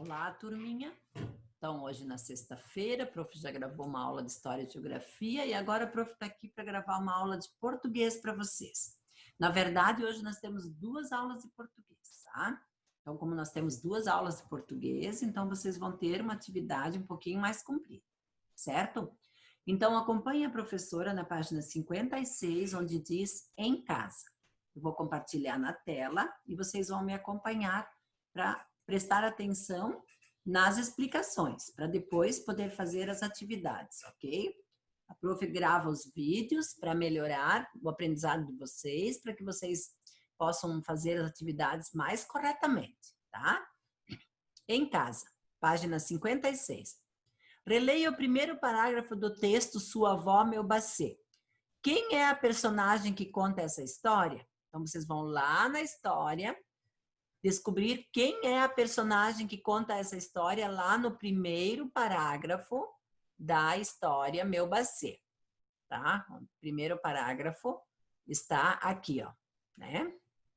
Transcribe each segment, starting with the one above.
Olá, turminha. Então, hoje na sexta-feira, a prof já gravou uma aula de História e Geografia e agora a prof está aqui para gravar uma aula de português para vocês. Na verdade, hoje nós temos duas aulas de português, tá? Então, como nós temos duas aulas de português, então vocês vão ter uma atividade um pouquinho mais comprida, certo? Então, acompanhe a professora na página 56, onde diz em casa. Eu vou compartilhar na tela e vocês vão me acompanhar para prestar atenção nas explicações, para depois poder fazer as atividades, ok? A prof grava os vídeos para melhorar o aprendizado de vocês, para que vocês possam fazer as atividades mais corretamente, tá? Em casa, página 56. Releia o primeiro parágrafo do texto Sua Avó, Meu Bacê. Quem é a personagem que conta essa história? Então, vocês vão lá na história, descobrir quem é a personagem que conta essa história lá no primeiro parágrafo da história Meu Bacê, tá? O primeiro parágrafo está aqui, ó, né?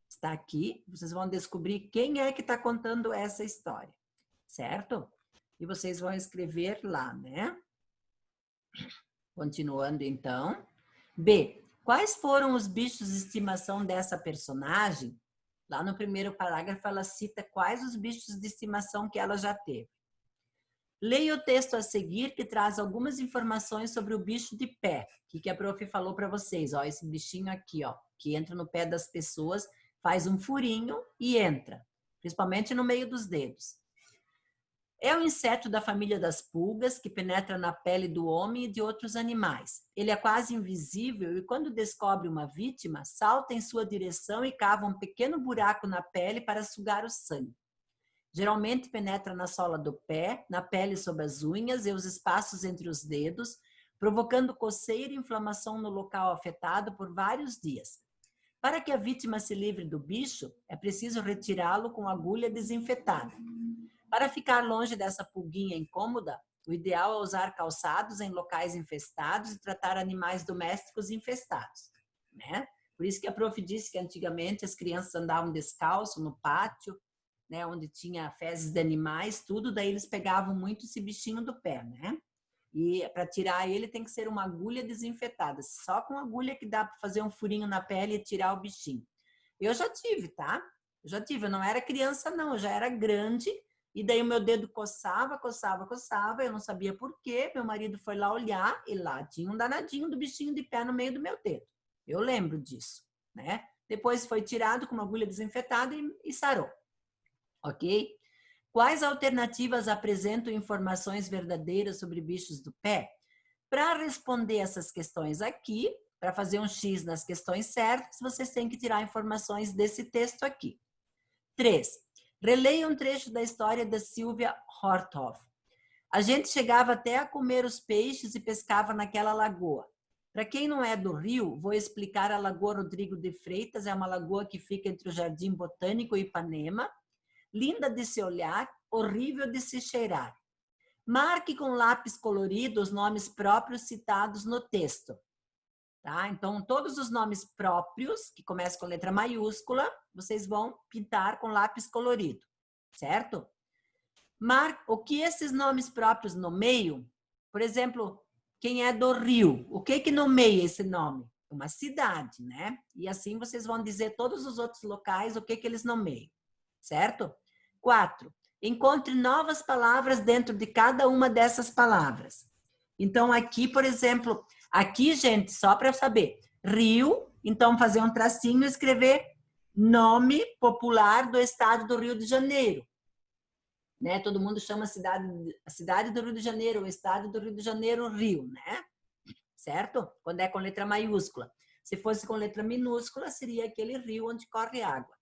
Está aqui, vocês vão descobrir quem é que está contando essa história, certo? E vocês vão escrever lá, né? Continuando, então. B. Quais foram os bichos de estimação dessa personagem? Lá no primeiro parágrafo, ela cita quais os bichos de estimação que ela já teve. Leia o texto a seguir, que traz algumas informações sobre o bicho de pé, que a prof falou para vocês. Ó, esse bichinho aqui, ó, que entra no pé das pessoas, faz um furinho e entra, principalmente no meio dos dedos. É um inseto da família das pulgas, que penetra na pele do homem e de outros animais. Ele é quase invisível e, quando descobre uma vítima, salta em sua direção e cava um pequeno buraco na pele para sugar o sangue. Geralmente penetra na sola do pé, na pele sob as unhas e os espaços entre os dedos, provocando coceira e inflamação no local afetado por vários dias. Para que a vítima se livre do bicho, é preciso retirá-lo com agulha desinfetada. Para ficar longe dessa pulguinha incômoda, o ideal é usar calçados em locais infestados e tratar animais domésticos infestados, né? Por isso que a prof disse que antigamente as crianças andavam descalço no pátio, né, onde tinha fezes de animais, tudo, daí eles pegavam muito esse bichinho do pé, né? E para tirar ele tem que ser uma agulha desinfetada, só com agulha que dá para fazer um furinho na pele e tirar o bichinho. Eu já tive, tá? Eu não era criança não, eu já era grande. E daí o meu dedo coçava, eu não sabia por quê. Meu marido foi lá olhar e lá tinha um danadinho do bichinho de pé no meio do meu dedo. Eu lembro disso, né? Depois foi tirado com uma agulha desinfetada e sarou, ok? Quais alternativas apresentam informações verdadeiras sobre bichos do pé? Para responder essas questões aqui, para fazer um X nas questões certas, vocês têm que tirar informações desse texto aqui. 3. Releia um trecho da história da Silvia Horthoff. A gente chegava até a comer os peixes e pescava naquela lagoa. Para quem não é do Rio, vou explicar a Lagoa Rodrigo de Freitas. É uma lagoa que fica entre o Jardim Botânico e Ipanema. Linda de se olhar, horrível de se cheirar. Marque com lápis colorido os nomes próprios citados no texto. Tá? Então, todos os nomes próprios, que começam com letra maiúscula, vocês vão pintar com lápis colorido, certo? O que esses nomes próprios nomeiam? Por exemplo, quem é do Rio, o que nomeia esse nome? Uma cidade, né? E assim vocês vão dizer todos os outros locais, o que eles nomeiam, certo? 4. Encontre novas palavras dentro de cada uma dessas palavras. Então, aqui, por exemplo, aqui, gente, só para saber, Rio, então fazer um tracinho e escrever nome popular do estado do Rio de Janeiro. Né? Todo mundo chama a cidade do Rio de Janeiro, o estado do Rio de Janeiro, Rio, né? Certo? Quando é com letra maiúscula. Se fosse com letra minúscula, seria aquele rio onde corre água.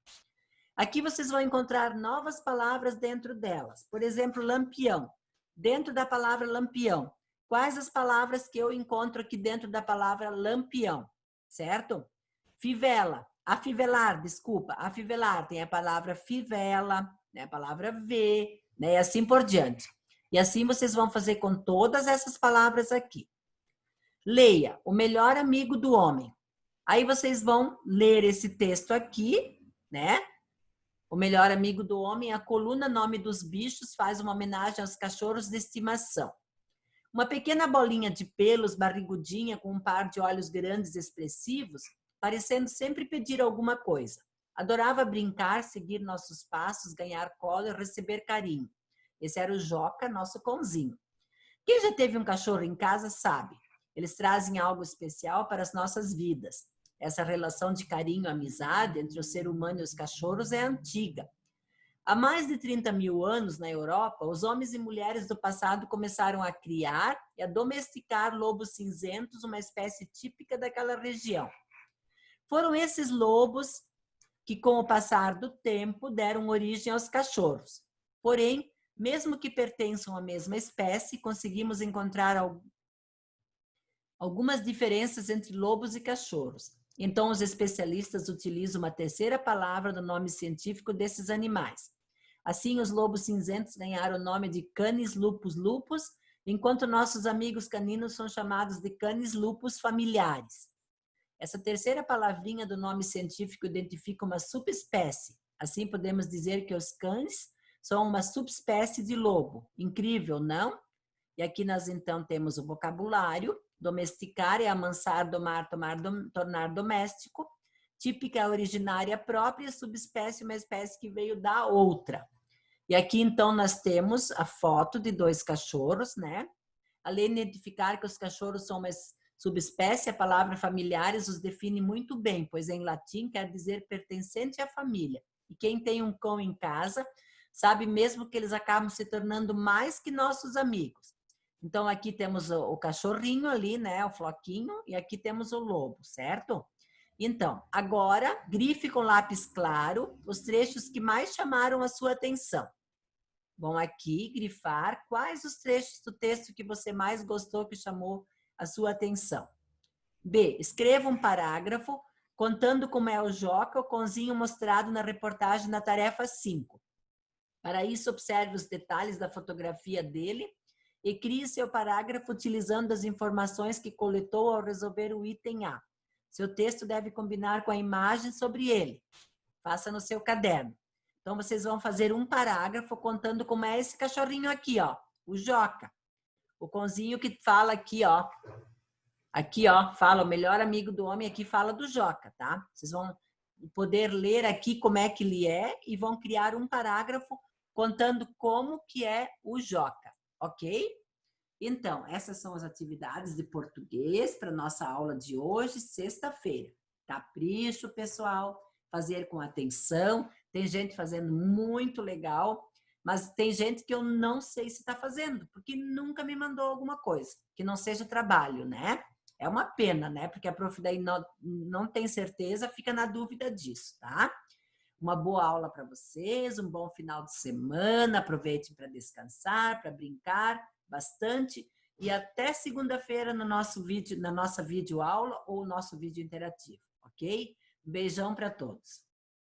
Aqui vocês vão encontrar novas palavras dentro delas. Por exemplo, lampião. Dentro da palavra lampião, quais as palavras que eu encontro aqui dentro da palavra lampião? Certo? Fivela. Afivelar, desculpa. Afivelar. Tem a palavra fivela, né? A palavra ver, né? E assim por diante. E assim vocês vão fazer com todas essas palavras aqui. Leia. O melhor amigo do homem. Aí vocês vão ler esse texto aqui, né? O melhor amigo do homem, a coluna Nome dos Bichos, faz uma homenagem aos cachorros de estimação. Uma pequena bolinha de pelos, barrigudinha, com um par de olhos grandes e expressivos, parecendo sempre pedir alguma coisa. Adorava brincar, seguir nossos passos, ganhar colo e receber carinho. Esse era o Joca, nosso cãozinho. Quem já teve um cachorro em casa sabe. Eles trazem algo especial para as nossas vidas. Essa relação de carinho e amizade entre o ser humano e os cachorros é antiga. Há mais de 30 mil anos, na Europa, os homens e mulheres do passado começaram a criar e a domesticar lobos cinzentos, uma espécie típica daquela região. Foram esses lobos que, com o passar do tempo, deram origem aos cachorros. Porém, mesmo que pertençam à mesma espécie, conseguimos encontrar algumas diferenças entre lobos e cachorros. Então, os especialistas utilizam uma terceira palavra do nome científico desses animais. Assim, os lobos cinzentos ganharam o nome de Canis lupus lupus, enquanto nossos amigos caninos são chamados de Canis lupus familiares. Essa terceira palavrinha do nome científico identifica uma subespécie. Assim, podemos dizer que os cães são uma subespécie de lobo. Incrível, não? E aqui nós, então, temos o vocabulário. Domesticar é amansar, domar, tornar doméstico. Típica, originária própria, subespécie, uma espécie que veio da outra. E aqui, então, nós temos a foto de dois cachorros, né? Além de identificar que os cachorros são uma subespécie, a palavra familiares os define muito bem, pois em latim quer dizer pertencente à família. E quem tem um cão em casa sabe mesmo que eles acabam se tornando mais que nossos amigos. Então, aqui temos o cachorrinho ali, né? O floquinho. E aqui temos o lobo, certo? Então, agora, grife com lápis claro os trechos que mais chamaram a sua atenção. Vão aqui grifar quais os trechos do texto que você mais gostou, que chamou a sua atenção. B. Escreva um parágrafo contando como é o Joca, o cãozinho mostrado na reportagem na tarefa 5. Para isso, observe os detalhes da fotografia dele e crie seu parágrafo utilizando as informações que coletou ao resolver o item A. Seu texto deve combinar com a imagem sobre ele. Faça no seu caderno. Então, vocês vão fazer um parágrafo contando como é esse cachorrinho aqui, ó, o Joca. O cãozinho que fala aqui, ó. Aqui, ó, fala o melhor amigo do homem, aqui fala do Joca, tá? Vocês vão poder ler aqui como é que ele é e vão criar um parágrafo contando como que é o Joca, ok? Então, essas são as atividades de português para nossa aula de hoje, sexta-feira. Capricho, pessoal, fazer com atenção. Tem gente fazendo muito legal, mas tem gente que eu não sei se está fazendo, porque nunca me mandou alguma coisa, que não seja trabalho, né? É uma pena, né? Porque a prof daí não tem certeza, fica na dúvida disso, tá? Uma boa aula para vocês, um bom final de semana, aproveitem para descansar, para brincar bastante e até segunda-feira no nosso vídeo, na nossa videoaula ou nosso vídeo interativo, ok? Um beijão para todos.